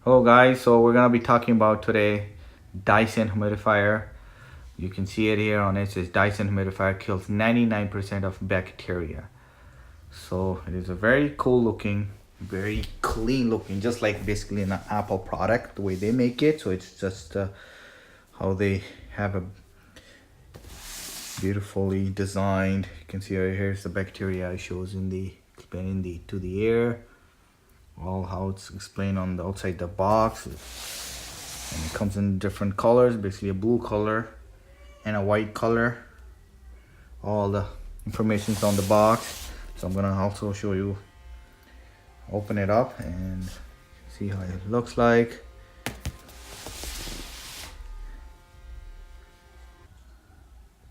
Hello guys, so we're gonna be talking about today Dyson humidifier. You can see it here on it. It says Dyson humidifier kills 99% of bacteria. So it is a very cool looking, very clean looking, just like basically an Apple product, the way they make it. So it's just how they have a beautifully designed. You can see right here is the bacteria it shows in the to the air. All how it's explained on the outside the box, and it comes in different colors, basically a blue color and a white color. All the information's on the box, so I'm gonna also show you, open it up and see how it looks like.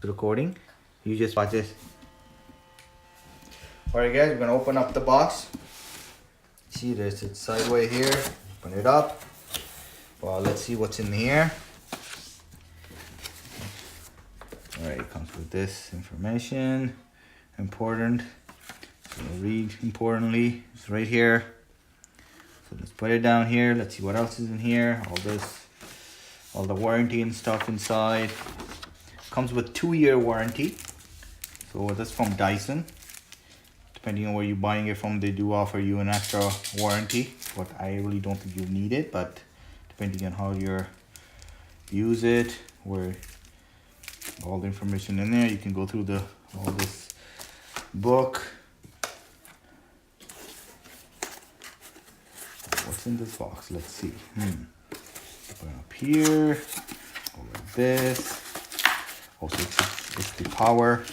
Recording, you just watch this. All right guys, we're gonna open up the box. See, there's it sideways here. Open it up. Well, let's see what's in here. All right, it comes with this information. Important. So read importantly. It's right here. So let's put it down here. Let's see what else is in here. All the warranty and stuff inside. Comes with 2-year warranty. So that's from Dyson. Depending on where you're buying it from, they do offer you an extra warranty, but I really don't think you need it. But depending on how you use it, where all the information in there, you can go through all this book. What's in this box? Let's see. Put it up here. Go like this. Also, it's the power.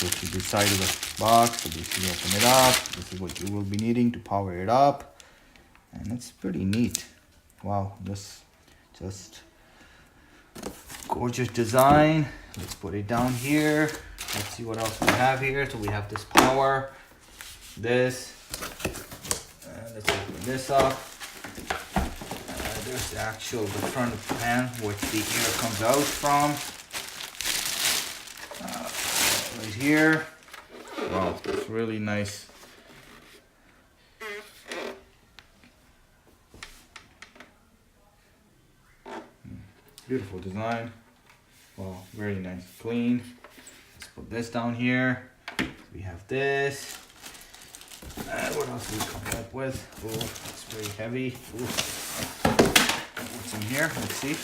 Go to the side of the box, so basically open it up. This is what you will be needing to power it up, and it's pretty neat. Wow, this just gorgeous design. Let's put it down here. Let's see what else we have here. So we have this power, this, and let's open this up. There's the front pan which the air comes out from. Right here. Wow, it's really nice. Beautiful design. Wow, very nice, clean. Let's put this down here. We have this. What else do we come up with? Oh, it's very heavy. Ooh. What's in here? Let's see.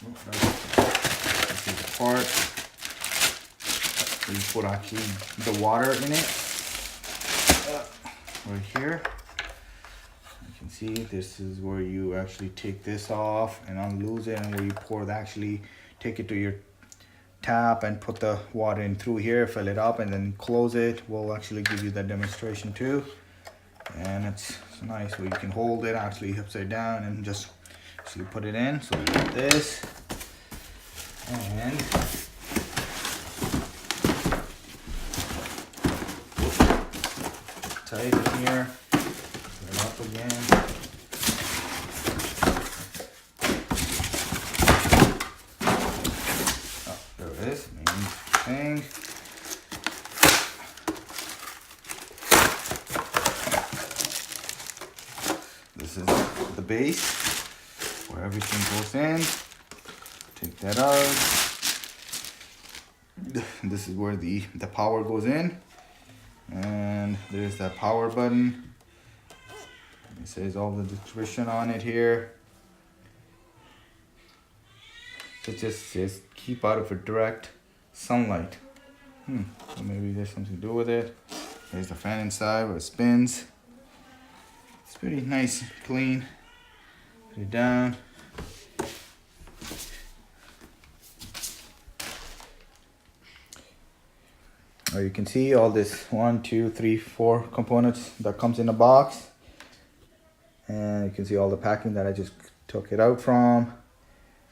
Let's see the part. You put actually the water in it. Right here. You can see this is where you actually take this off and unloose it, and where you take it to your tap and put the water in through here, fill it up, and then close it. We'll actually give you that demonstration too. And it's nice where you can hold it actually upside down and just actually put it in. So we got this, and tight in here, put it up again. Oh, there it is, main thing. This is the base where everything goes in. Take that out. This is where the power goes in. And there's that power button. It says all the description on it here. It just says keep out of a direct sunlight. So maybe there's something to do with it. There's the fan inside where it spins. It's pretty nice, clean. Put it down. You can see all this 1, 2, 3, 4 components that comes in a box, and you can see all the packing that I just took it out from.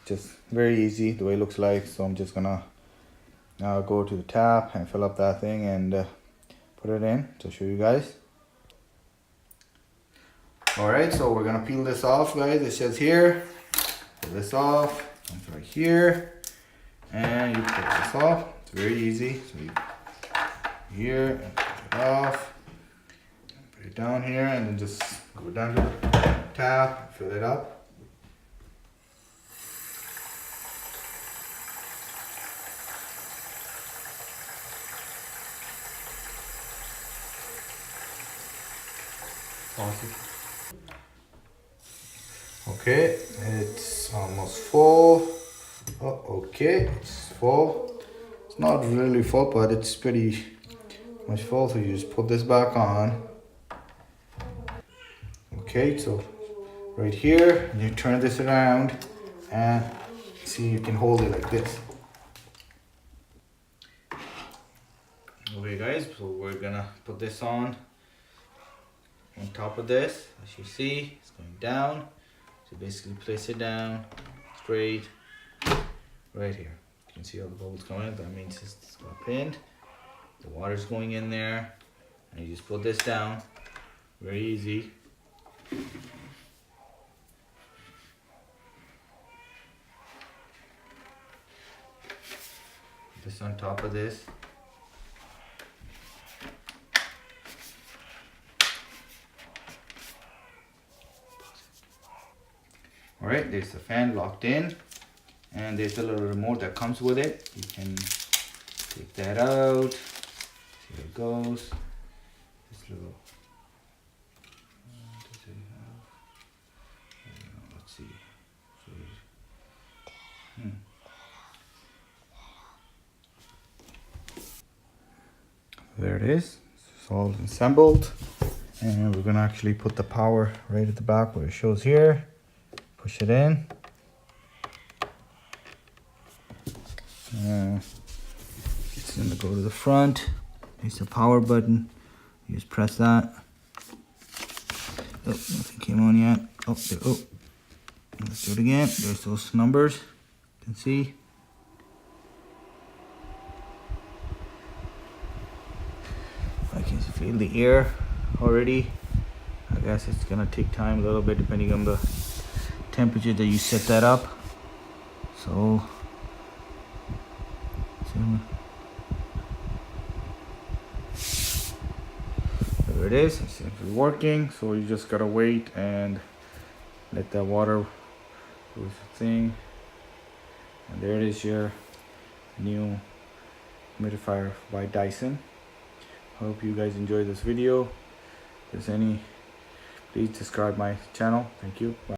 Just very easy the way it looks like. So I'm just gonna now go to the tap and fill up that thing and put it in to show you guys. All right, so we're gonna peel this off, guys. It says here, pull this off, comes right here, and you pull this off. It's very easy. So you here and put it off, put it down here, and then just go down to the cap, fill it up. Okay, it's almost full. Oh, okay, it's full. It's not really full, but it's pretty much full. So you just put this back on. Okay, so right here, you turn this around and see, you can hold it like this. Okay guys, so we're gonna put this on top of this. As you see, it's going down. So basically place it down straight right here. You can see all the bubbles coming. That means it's got pinned. The water's going in there, and you just put this down. Very easy. Put this on top of this. Alright, there's the fan locked in, and there's a little remote that comes with it. You can take that out. See how it goes. This little. Does it have? Let's see. There it is. It's all assembled, and we're gonna actually put the power right at the back where it shows here. Push it in. It's gonna go to the front. There's the power button. You just press that. Oh, nothing came on yet. Oh, there, oh. Let's do it again. There's those numbers. You can see. I can feel the air already. I guess it's gonna take time a little bit depending on the temperature that you set that up. So there it is. It's simply working. So you just gotta wait and let that water do the thing. And there it is, your new humidifier by Dyson. Hope you guys enjoyed this video. If there's any, please subscribe my channel. Thank you. Bye.